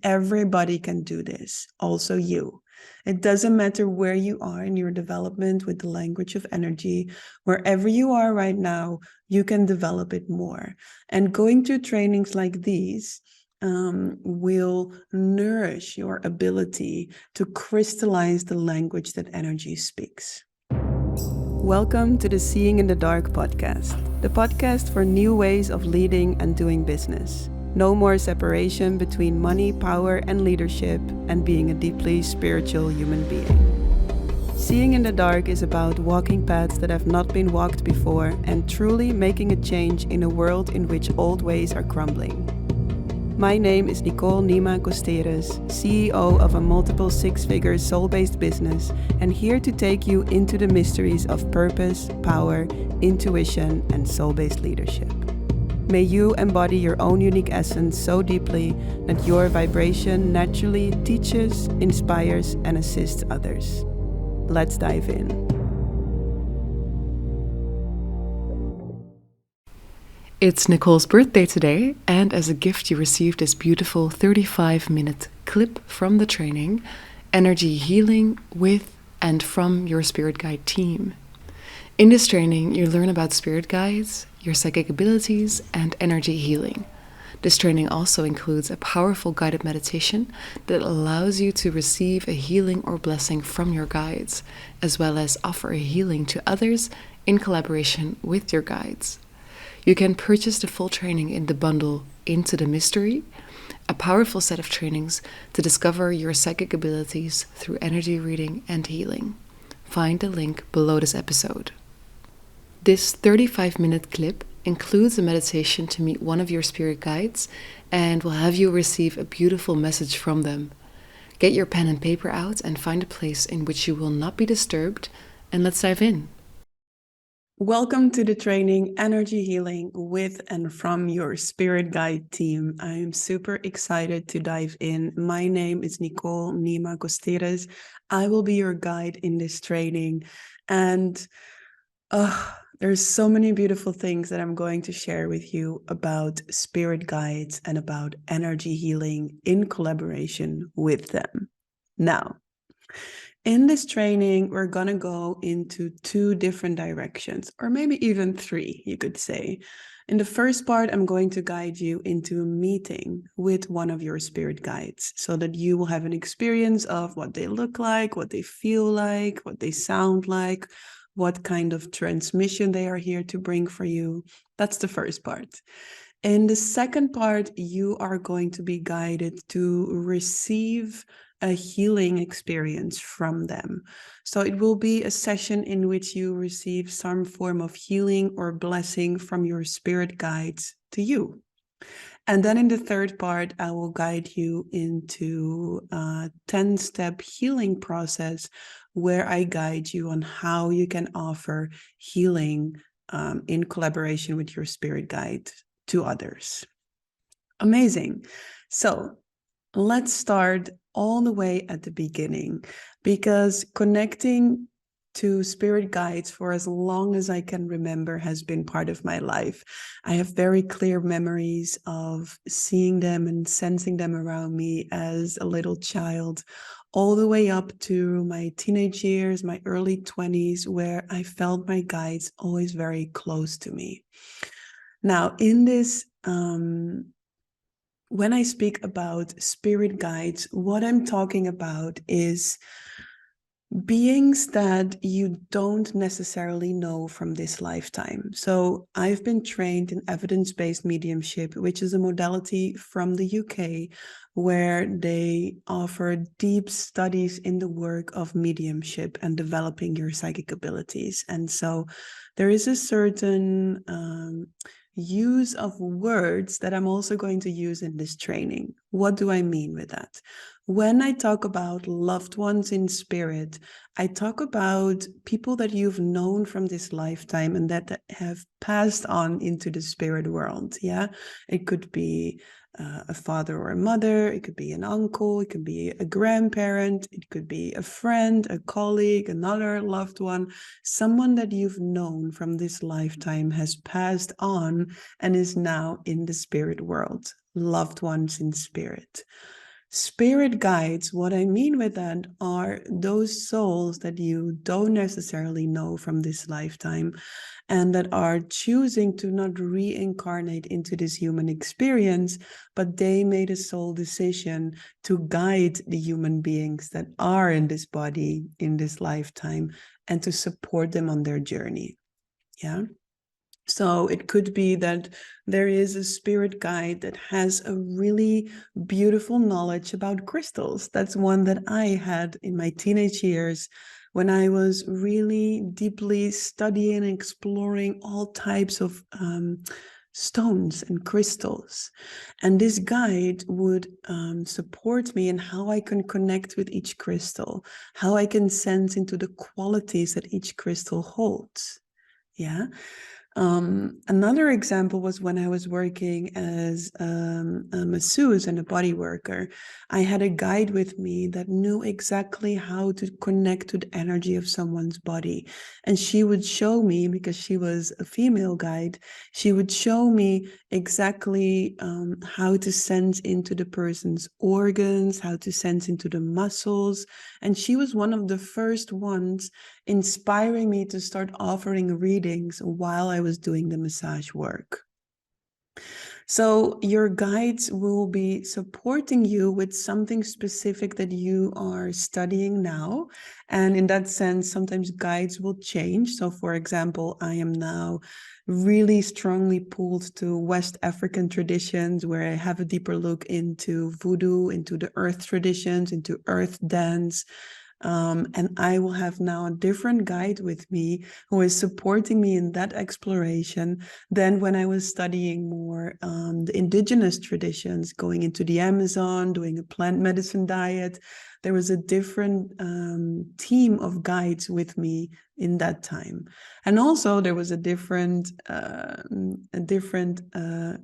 everybody can do this, also you. It doesn't matter where you are in your development with the language of energy. Wherever you are right now, you can develop it more. And going through trainings like these will nourish your ability to crystallize the language that energy speaks. Welcome to the Seeing in the Dark podcast, the podcast for new ways of leading and doing business. No more separation between money, power, and leadership, and being a deeply spiritual human being. Seeing in the Dark is about walking paths that have not been walked before and truly making a change in a world in which old ways are crumbling. My name is Nicole Nima Costeres, CEO of a multiple six-figure soul-based business, and here to take you into the mysteries of purpose, power, intuition, and soul-based leadership. May you embody your own unique essence so deeply that your vibration naturally teaches, inspires, and assists others. Let's dive in. It's Nicole's birthday today, and as a gift you received this beautiful 35-minute clip from the training, Energy Healing with and from your Spirit Guide team. In this training, you learn about spirit guides, your psychic abilities, and energy healing. This training also includes a powerful guided meditation that allows you to receive a healing or blessing from your guides, as well as offer a healing to others in collaboration with your guides. You can purchase the full training in the bundle Into the Mystery, a powerful set of trainings to discover your psychic abilities through energy reading and healing. Find the link below this episode. This 35-minute clip includes a meditation to meet one of your spirit guides and will have you receive a beautiful message from them. Get your pen and paper out and find a place in which you will not be disturbed, and let's dive in. Welcome to the training Energy Healing with and from your Spirit Guide team. I am super excited to dive in. My name is Nicole Nima Costeres. I will be your guide in this training. And there's so many beautiful things that I'm going to share with you about spirit guides and about energy healing in collaboration with them. Now, in this training, we're going to go into two different directions, or maybe even three, you could say. In the first part, I'm going to guide you into a meeting with one of your spirit guides so that you will have an experience of what they look like, what they feel like, what they sound like, what kind of transmission they are here to bring for you. That's the first part. In the second part, you are going to be guided to receive a healing experience from them. So it will be a session in which you receive some form of healing or blessing from your spirit guides to you. And then in the third part, I will guide you into a 10-step healing process where I guide you on how you can offer healing in collaboration with your spirit guide to others. Amazing. So let's start all the way at the beginning, because connecting to spirit guides for as long as I can remember has been part of my life. I have very clear memories of seeing them and sensing them around me as a little child, all the way up to my teenage years, my early 20s, where I felt my guides always very close to me. Now, in this when I speak about spirit guides, what I'm talking about is beings that you don't necessarily know from this lifetime. So I've been trained in evidence-based mediumship, which is a modality from the UK where they offer deep studies in the work of mediumship and developing your psychic abilities. And so there is a certain use of words that I'm also going to use in this training. What do I mean with that? When I talk about loved ones in spirit, I talk about people that you've known from this lifetime and that have passed on into the spirit world. Yeah, it could be a father or a mother, it could be an uncle, it could be a grandparent, it could be a friend, a colleague, another loved one. Someone that you've known from this lifetime has passed on and is now in the spirit world. Loved ones in spirit. Spirit guides, what I mean with that are those souls that you don't necessarily know from this lifetime and that are choosing to not reincarnate into this human experience, but they made a soul decision to guide the human beings that are in this body in this lifetime and to support them on their journey. Yeah. So it could be that there is a spirit guide that has a really beautiful knowledge about crystals. That's one that I had in my teenage years when I was really deeply studying and exploring all types of stones and crystals. And this guide would support me in how I can connect with each crystal, how I can sense into the qualities that each crystal holds. Yeah. Another example was when I was working as a masseuse and a body worker. I had a guide with me that knew exactly how to connect to the energy of someone's body. And she would show me, because she was a female guide, she would show me exactly how to sense into the person's organs, how to sense into the muscles. And she was one of the first ones inspiring me to start offering readings while I was doing the massage work. So your guides will be supporting you with something specific that you are studying now. And in that sense, sometimes guides will change. So for example, I am now really strongly pulled to West African traditions where I have a deeper look into voodoo, into the earth traditions, into earth dance. And I will have now a different guide with me who is supporting me in that exploration than when I was studying more the indigenous traditions, going into the Amazon, doing a plant medicine diet. There was a different team of guides with me in that time. And also there was a different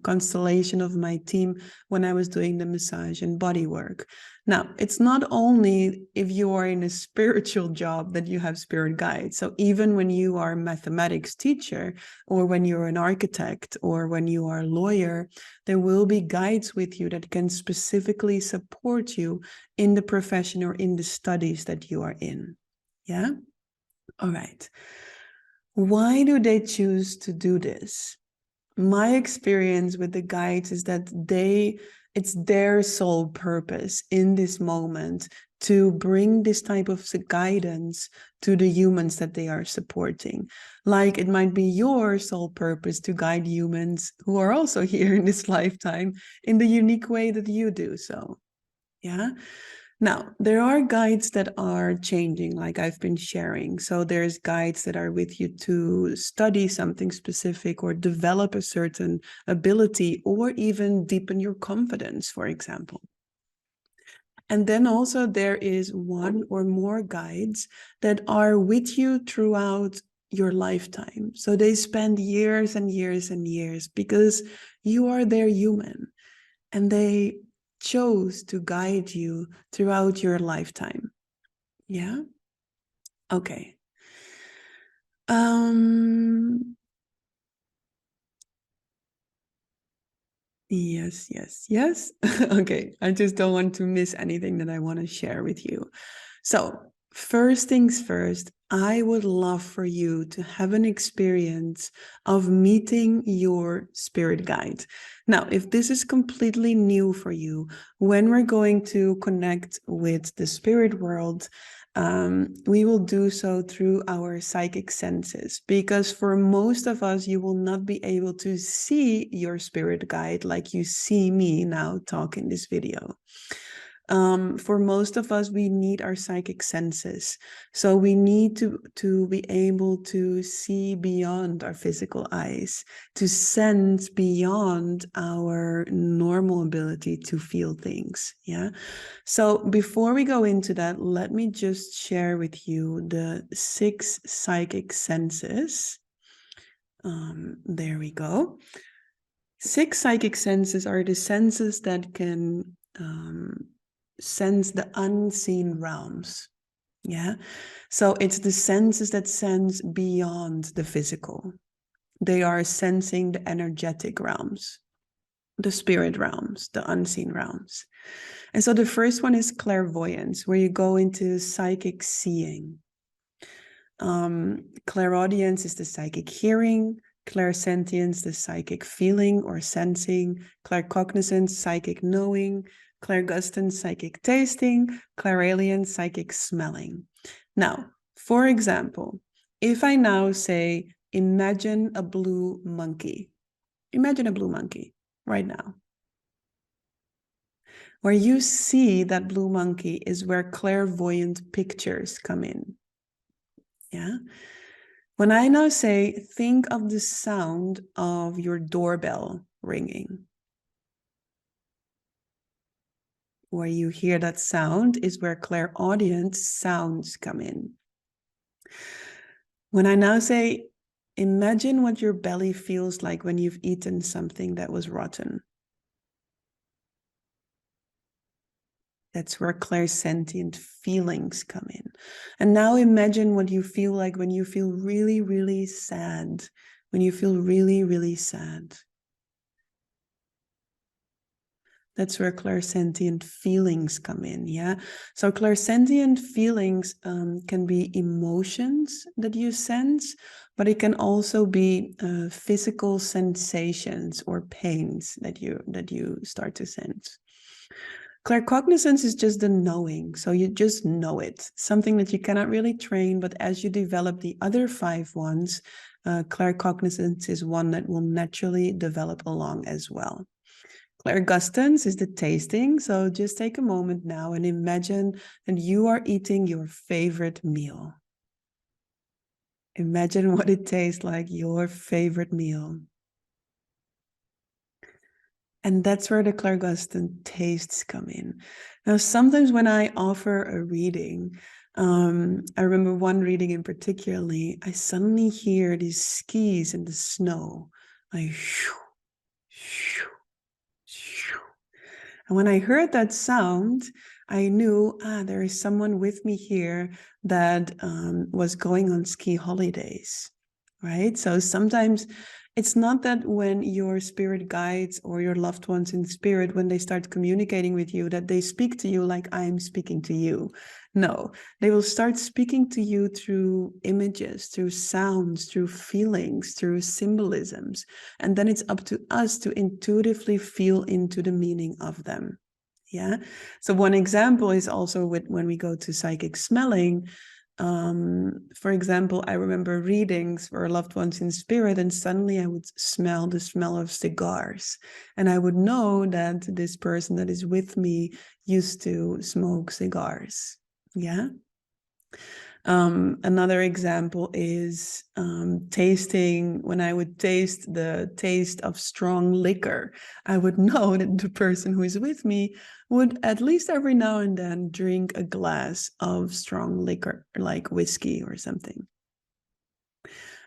constellation of my team when I was doing the massage and body work. Now, it's not only if you are in a spiritual job that you have spirit guides. So even when you are a mathematics teacher, or when you're an architect, or when you are a lawyer, there will be guides with you that can specifically support you in the profession or in the studies that you are in. Yeah? All right. Why do they choose to do this? My experience with the guides is that it's their sole purpose in this moment to bring this type of guidance to the humans that they are supporting. Like it might be your sole purpose to guide humans who are also here in this lifetime in the unique way that you do so. Yeah. Now, there are guides that are changing, like I've been sharing. So there's guides that are with you to study something specific or develop a certain ability or even deepen your confidence, for example. And then also there is one or more guides that are with you throughout your lifetime. So they spend years and years and years because you are their human and they chose to guide you throughout your lifetime. Yeah. Okay. Yes. Okay. I just don't want to miss anything that I want to share with you. So, first things first, I would love for you to have an experience of meeting your spirit guide. Now, if this is completely new for you, when we're going to connect with the spirit world, we will do so through our psychic senses, because for most of us, you will not be able to see your spirit guide like you see me now talk in this video. For most of us, we need our psychic senses. So we need to be able to see beyond our physical eyes, to sense beyond our normal ability to feel things. Yeah. So before we go into that, let me just share with you the 6 psychic senses. There we go. 6 psychic senses are the senses that can sense the unseen realms. Yeah. So it's the senses that sense beyond the physical. They are sensing the energetic realms. the spirit realms, the unseen realms. And so the first one is clairvoyance, where you go into psychic seeing. Clairaudience is the psychic hearing, clairsentience, the psychic feeling or sensing, claircognizance, psychic knowing, clairgustance, psychic tasting, clairalience, psychic smelling. Now, for example, if I now say, imagine a blue monkey. Imagine a blue monkey right now. Where you see that blue monkey is where clairvoyant pictures come in. Yeah. When I now say, think of the sound of your doorbell ringing. Where you hear that sound is where clairaudient sounds come in. When I now say, imagine what your belly feels like when you've eaten something that was rotten. That's where clairsentient feelings come in. And now imagine what you feel like when you feel really, really sad. When you feel really, really sad. That's where clairsentient feelings come in, yeah? So clairsentient feelings can be emotions that you sense, but it can also be physical sensations or pains that you start to sense. Claircognizance is just the knowing, so you just know it, something that you cannot really train, but as you develop the other 5 ones, claircognizance is one that will naturally develop along as well. Clairgustance is the tasting. So just take a moment now and imagine that you are eating your favorite meal. Imagine what it tastes like, your favorite meal. And that's where the clairgustant tastes come in. Now, sometimes when I offer a reading, I remember one reading in particularly, I suddenly hear these skis in the snow, like shoo, shoo, shoo. And when I heard that sound, I knew, there is someone with me here that was going on ski holidays, right? So sometimes it's not that when your spirit guides or your loved ones in spirit, when they start communicating with you, that they speak to you like I'm speaking to you. No, they will start speaking to you through images, through sounds, through feelings, through symbolisms. And then it's up to us to intuitively feel into the meaning of them. Yeah. So one example is also when we go to psychic smelling. For example, I remember readings for loved ones in spirit, and suddenly I would smell the smell of cigars. And I would know that this person that is with me used to smoke cigars. Yeah. Another example is tasting. When I would taste the taste of strong liquor, I would know that the person who is with me would at least every now and then drink a glass of strong liquor, like whiskey or something.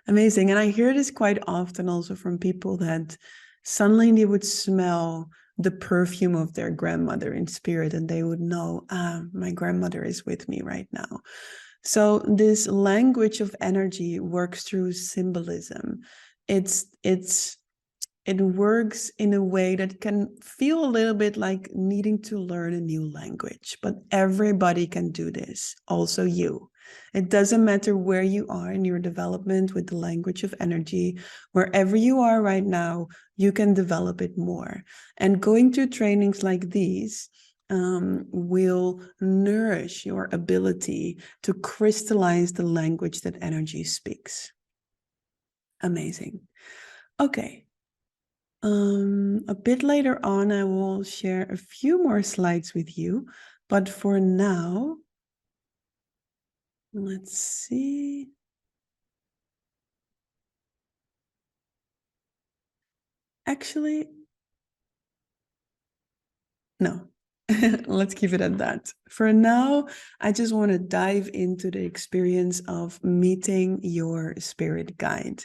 Amazing. And I hear this quite often also from people that suddenly they would smell the perfume of their grandmother in spirit, and they would know, my grandmother is with me right now. So this language of energy works through symbolism. It works in a way that can feel a little bit like needing to learn a new language, but everybody can do this, also you. It doesn't matter where you are in your development with the language of energy. Wherever you are right now, you can develop it more. And going through trainings like these will nourish your ability to crystallize the language that energy speaks. Amazing. Okay. A bit later on, I will share a few more slides with you, but for now, let's see. Actually, no. Let's keep it at that. For now, I just want to dive into the experience of meeting your spirit guide.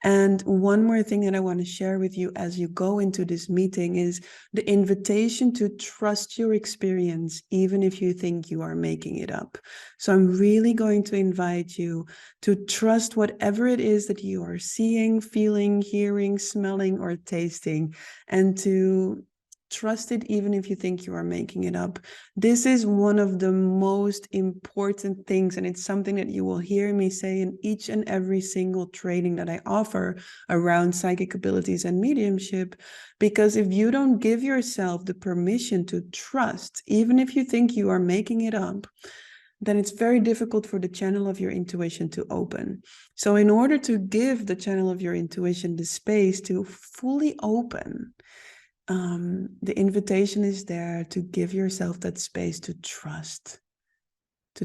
And one more thing that I want to share with you as you go into this meeting is the invitation to trust your experience, even if you think you are making it up. So I'm really going to invite you to trust whatever it is that you are seeing, feeling, hearing, smelling, or tasting, and to trust it even if you think you are making it up. This is one of the most important things, and it's something that you will hear me say in each and every single training that I offer around psychic abilities and mediumship. Because if you don't give yourself the permission to trust, even if you think you are making it up, then it's very difficult for the channel of your intuition to open. So in order to give the channel of your intuition the space to fully open, the invitation is there to give yourself that space to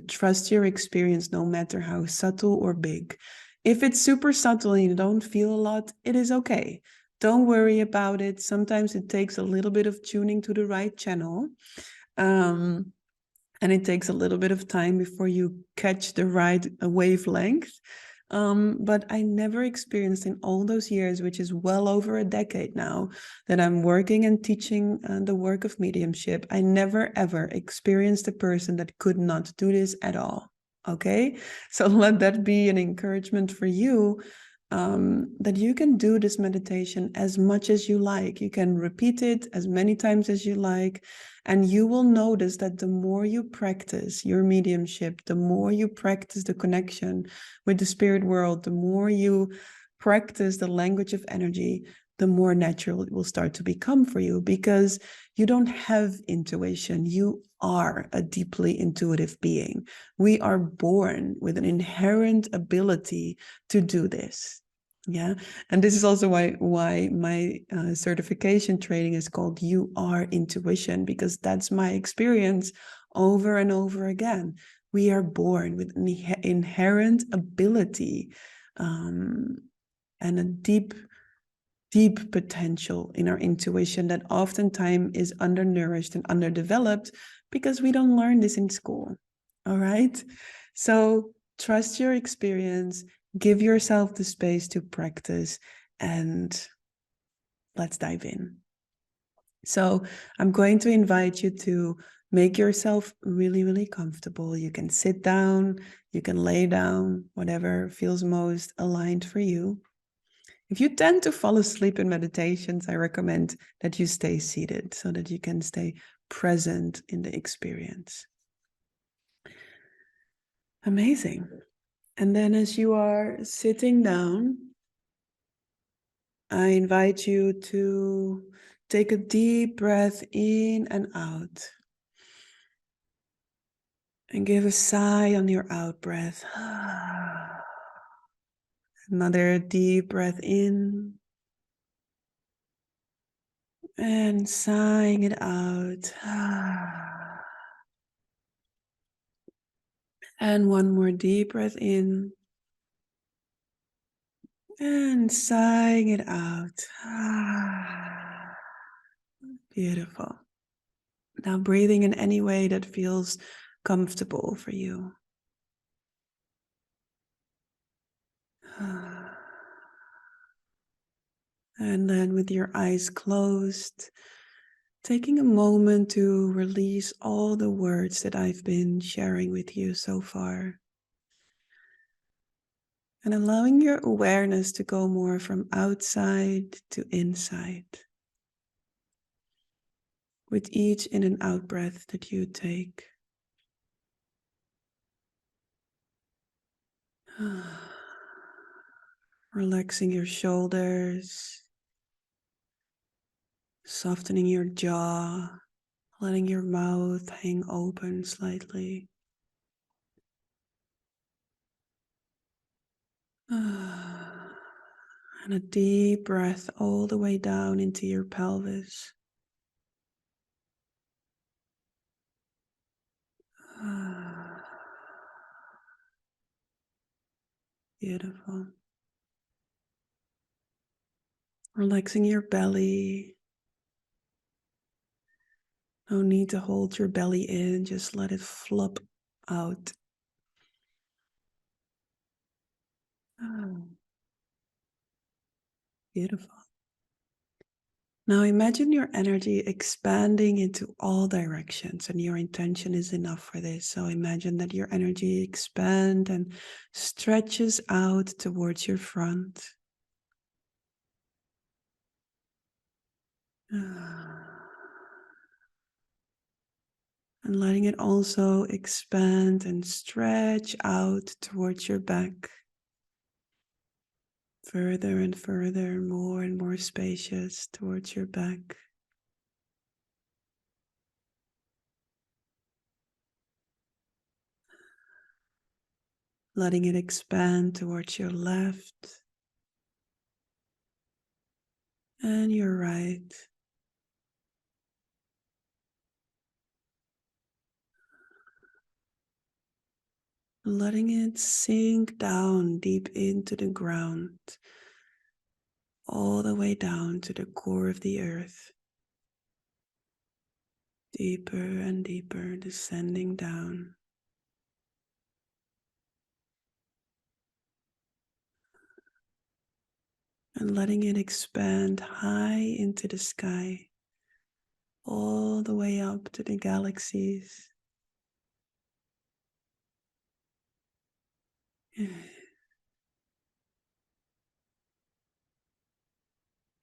trust your experience, no matter how subtle or big. If it's super subtle and you don't feel a lot, it is okay. Don't worry about it. Sometimes it takes a little bit of tuning to the right channel. And it takes a little bit of time before you catch the right wavelength. But I never experienced in all those years, which is well over a decade now, that I'm working and teaching the work of mediumship. I never, ever experienced a person that could not do this at all. Okay, so let that be an encouragement for you, that you can do this meditation as much as you like. You can repeat it as many times as you like. And you will notice that the more you practice your mediumship, the more you practice the connection with the spirit world, the more you practice the language of energy, the more natural it will start to become for you, because you don't have intuition. You are a deeply intuitive being. We are born with an inherent ability to do this. Yeah. And this is also why my certification training is called You Are Intuition, because that's my experience over and over again. We are born with an inherent ability, and a deep potential in our intuition that oftentimes is undernourished and underdeveloped because we don't learn this in school. All right. So trust your experience, give yourself the space to practice, and let's dive in. So I'm going to invite you to make yourself really, really comfortable. You can sit down, you can lay down, whatever feels most aligned for you. If you tend to fall asleep in meditations, I recommend that you stay seated so that you can stay present in the experience. Amazing. And then as you are sitting down, I invite you to take a deep breath in and out. And give a sigh on your out breath. Another deep breath in. And sighing it out. And one more deep breath in. And sighing it out. Beautiful. Now breathing in any way that feels comfortable for you. And then with your eyes closed, taking a moment to release all the words that I've been sharing with you so far. And allowing your awareness to go more from outside to inside. With each in and out breath that you take. Relaxing your shoulders. Softening your jaw. Letting your mouth hang open slightly. And a deep breath all the way down into your pelvis. Beautiful. Relaxing your belly. No need to hold your belly in, just let it flop out. Oh, beautiful. Now imagine your energy expanding into all directions, and your intention is enough for this. So imagine that your energy expands and stretches out towards your front. And letting it also expand and stretch out towards your back. Further and further, more and more spacious towards your back. Letting it expand towards your left and your right. Letting it sink down deep into the ground, all the way down to the core of the earth. Deeper and deeper, descending down. And letting it expand high into the sky, all the way up to the galaxies.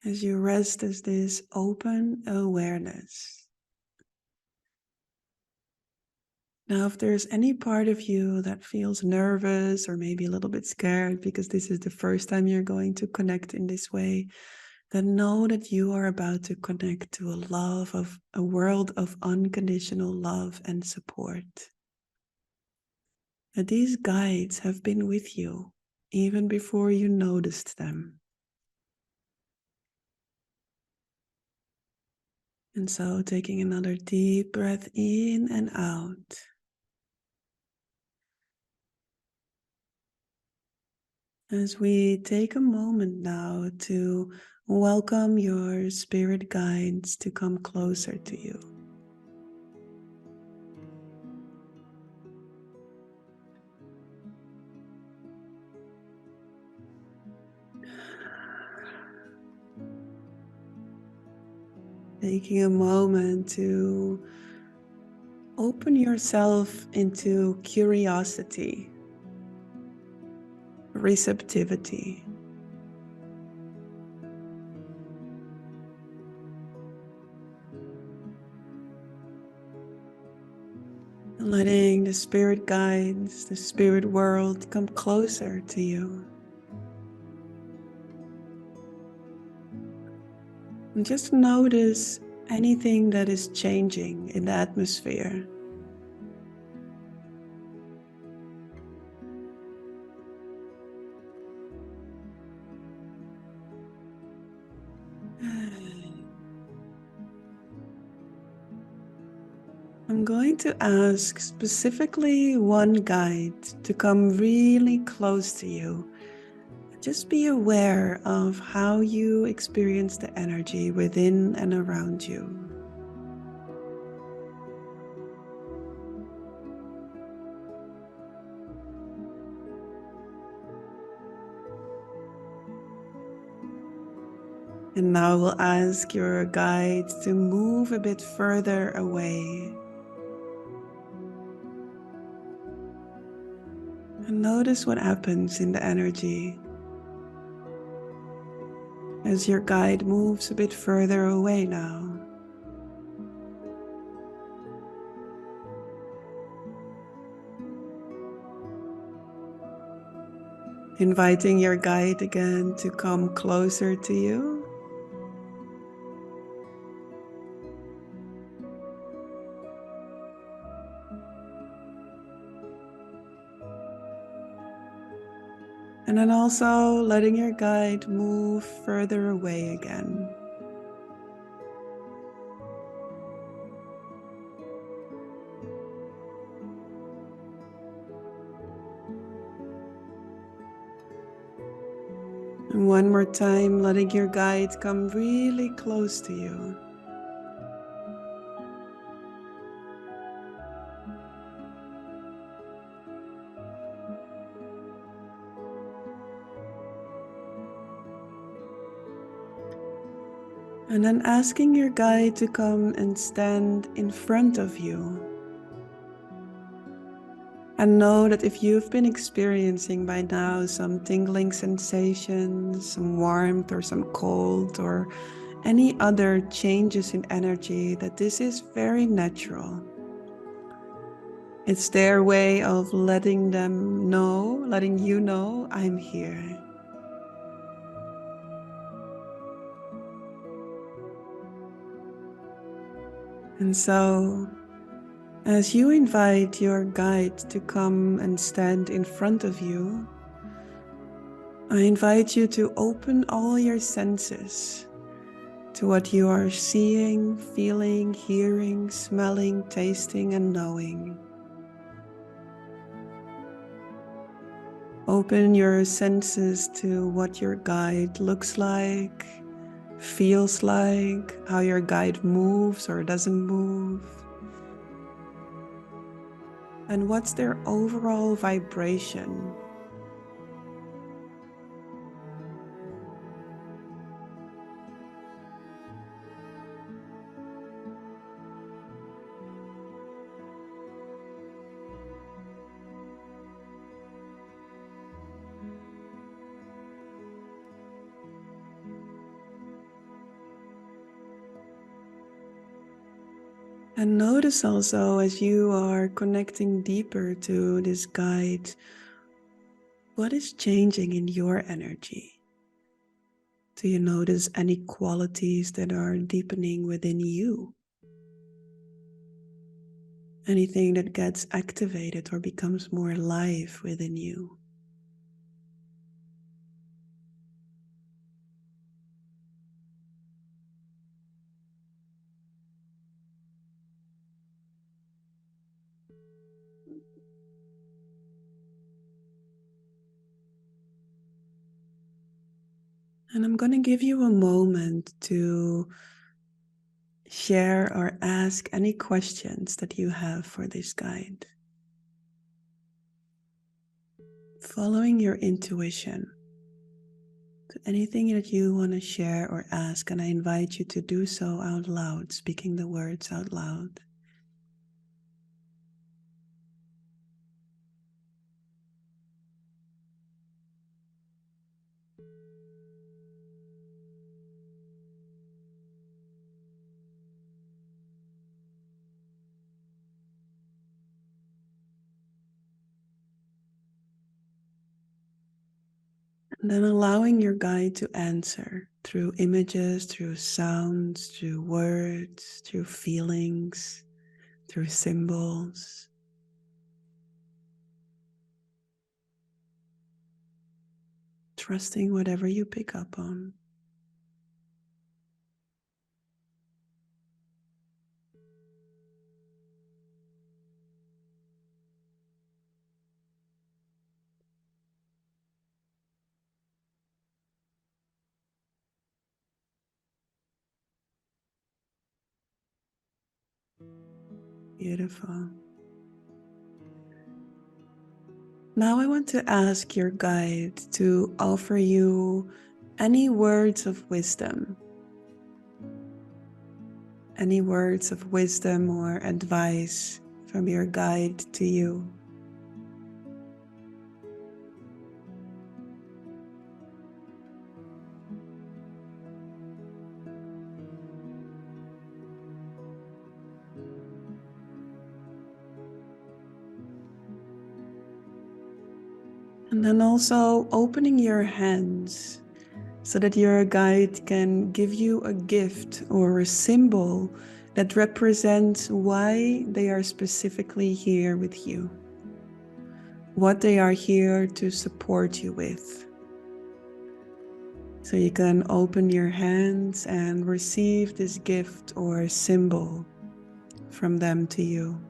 As you rest as this open awareness. Now, if there's any part of you that feels nervous or maybe a little bit scared because this is the first time you're going to connect in this way, then know that you are about to connect to a world of unconditional love and support. That these guides have been with you even before you noticed them. And so taking another deep breath in and out. As we take a moment now to welcome your spirit guides to come closer to you. Taking a moment to open yourself into curiosity, receptivity. Letting the spirit guides, the spirit world come closer to you. And just notice anything that is changing in the atmosphere. I'm going to ask specifically one guide to come really close to you. Just be aware of how you experience the energy within and around you. And now we'll ask your guide to move a bit further away. And notice what happens in the energy as your guide moves a bit further away now. Inviting your guide again to come closer to you. And then also letting your guide move further away again. And one more time, letting your guide come really close to you. And then asking your guide to come and stand in front of you. And know that if you've been experiencing by now some tingling sensations, some warmth or some cold or any other changes in energy, that this is very natural. It's their way of letting you know, I'm here. And so, as you invite your guide to come and stand in front of you, I invite you to open all your senses to what you are seeing, feeling, hearing, smelling, tasting, and knowing. Open your senses to what your guide looks like, feels like, how your guide moves or doesn't move, and what's their overall vibration. And notice also, as you are connecting deeper to this guide, what is changing in your energy? Do you notice any qualities that are deepening within you? Anything that gets activated or becomes more alive within you? And I'm going to give you a moment to share or ask any questions that you have for this guide. Following your intuition to anything that you want to share or ask, and I invite you to do so out loud, speaking the words out loud. And then allowing your guide to answer through images, through sounds, through words, through feelings, through symbols. Trusting whatever you pick up on. Beautiful. Now I want to ask your guide to offer you any words of wisdom. Any words of wisdom or advice from your guide to you. And then also opening your hands so that your guide can give you a gift or a symbol that represents why they are specifically here with you, what they are here to support you with. So you can open your hands and receive this gift or symbol from them to you,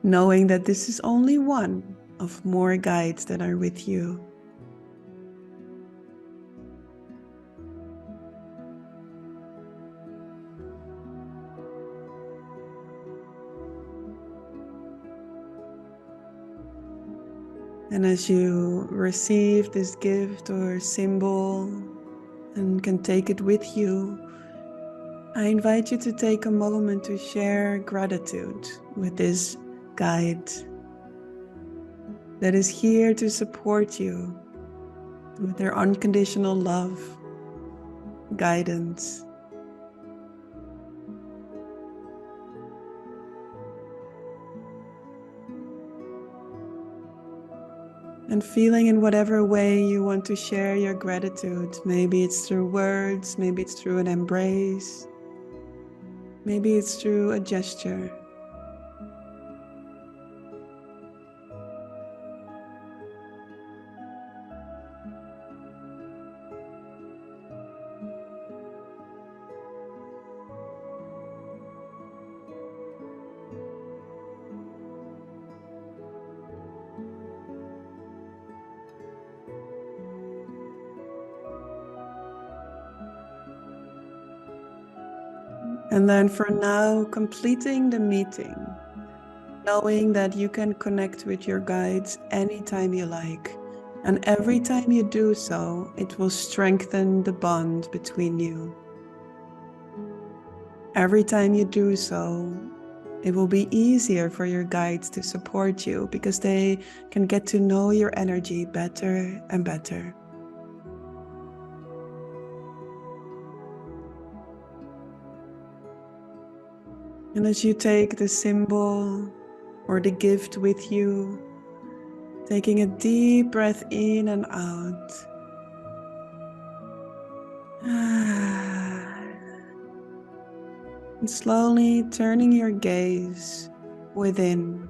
knowing that this is only one of more guides that are with you. And as you receive this gift or symbol and can take it with you, I invite you to take a moment to share gratitude with this guide that is here to support you with their unconditional love, guidance. And feeling in whatever way you want to share your gratitude. Maybe it's through words, maybe it's through an embrace, maybe it's through a gesture. And then for now, completing the meeting, knowing that you can connect with your guides anytime you like. And every time you do so, it will strengthen the bond between you. Every time you do so, it will be easier for your guides to support you because they can get to know your energy better and better. And as you take the symbol or the gift with you, taking a deep breath in and out. And slowly turning your gaze within.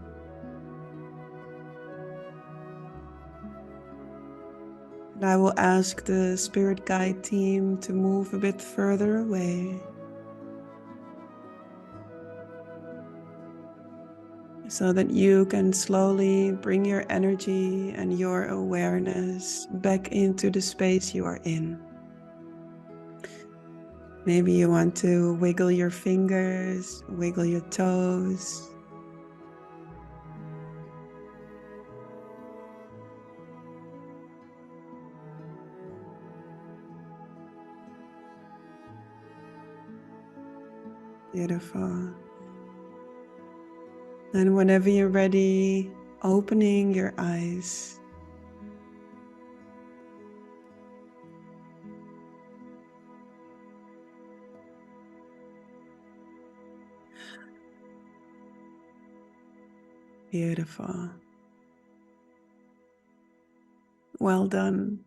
And I will ask the spirit guide team to move a bit further away, so that you can slowly bring your energy and your awareness back into the space you are in. Maybe you want to wiggle your fingers, wiggle your toes. Beautiful. And whenever you're ready, opening your eyes. Beautiful. Well done.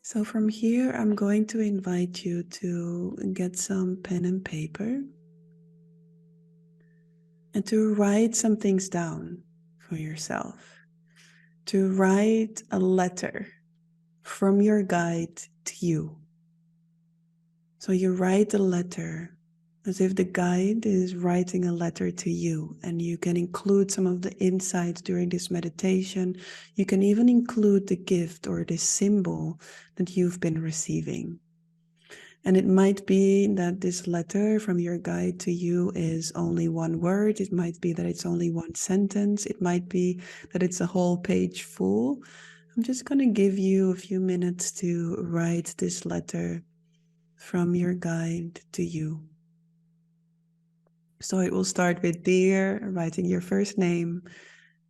So from here, I'm going to invite you to get some pen and paper and to write some things down for yourself. To write a letter from your guide to you. So you write a letter as if the guide is writing a letter to you, and you can include some of the insights during this meditation. You can even include the gift or the symbol that you've been receiving. And it might be that this letter from your guide to you is only one word. It might be that it's only one sentence. It might be that it's a whole page full. I'm just going to give you a few minutes to write this letter from your guide to you. So it will start with dear, writing your first name,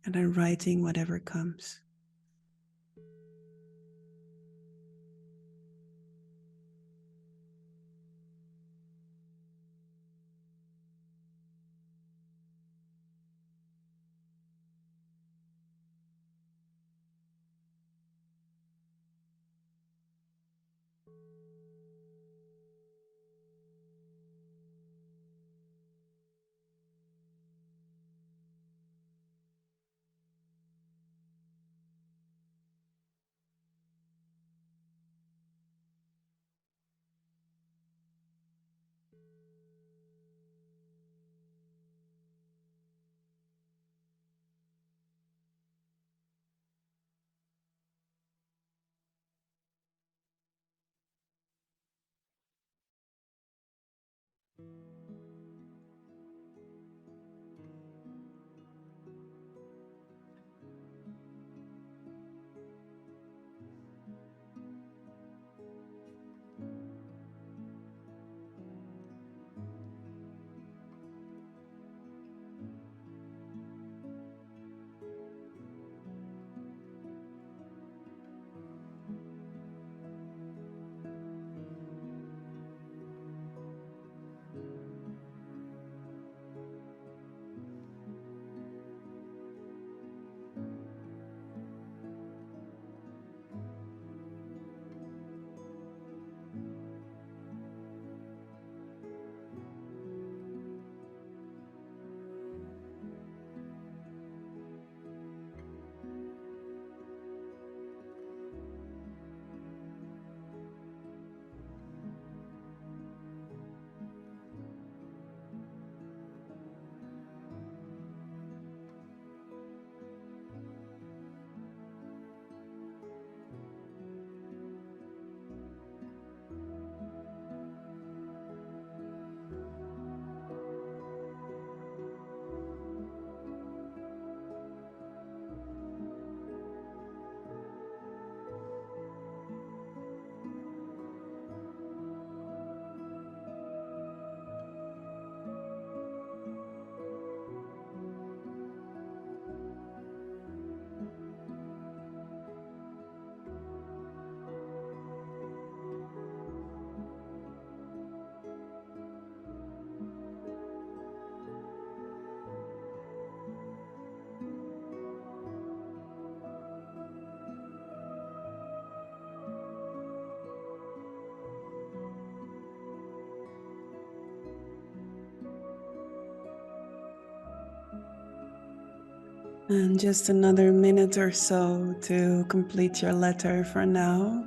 and then writing whatever comes. And just another minute or so to complete your letter for now.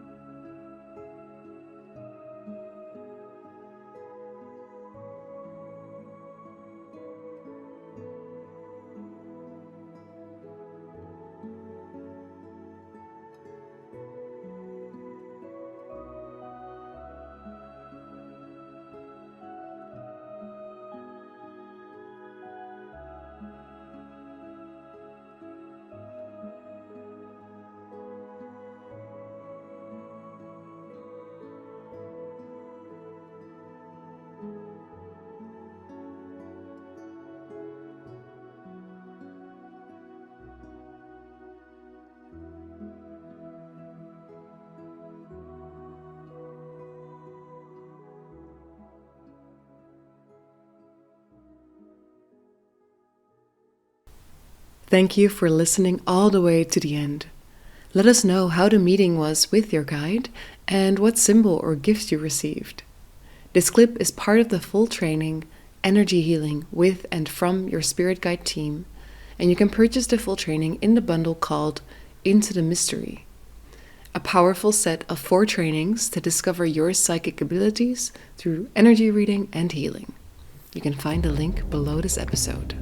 Thank you for listening all the way to the end. Let us know how the meeting was with your guide and what symbol or gift you received. This clip is part of the full training, Energy Healing with and from your Spirit Guide team, and you can purchase the full training in the bundle called Into the Mystery, a powerful set of 4 trainings to discover your psychic abilities through energy reading and healing. You can find the link below this episode.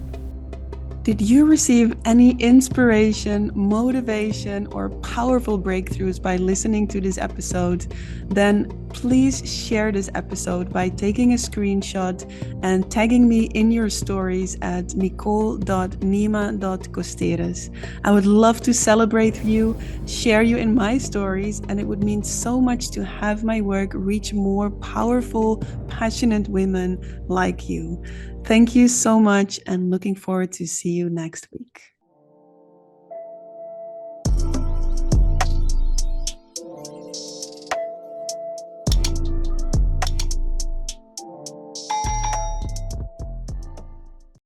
Did you receive any inspiration, motivation, or powerful breakthroughs by listening to this episode? Then please share this episode by taking a screenshot and tagging me in your stories at nicole.nima.costeres. I would love to celebrate you, share you in my stories, and it would mean so much to have my work reach more powerful, passionate women like you. Thank you so much, and looking forward to see you next week.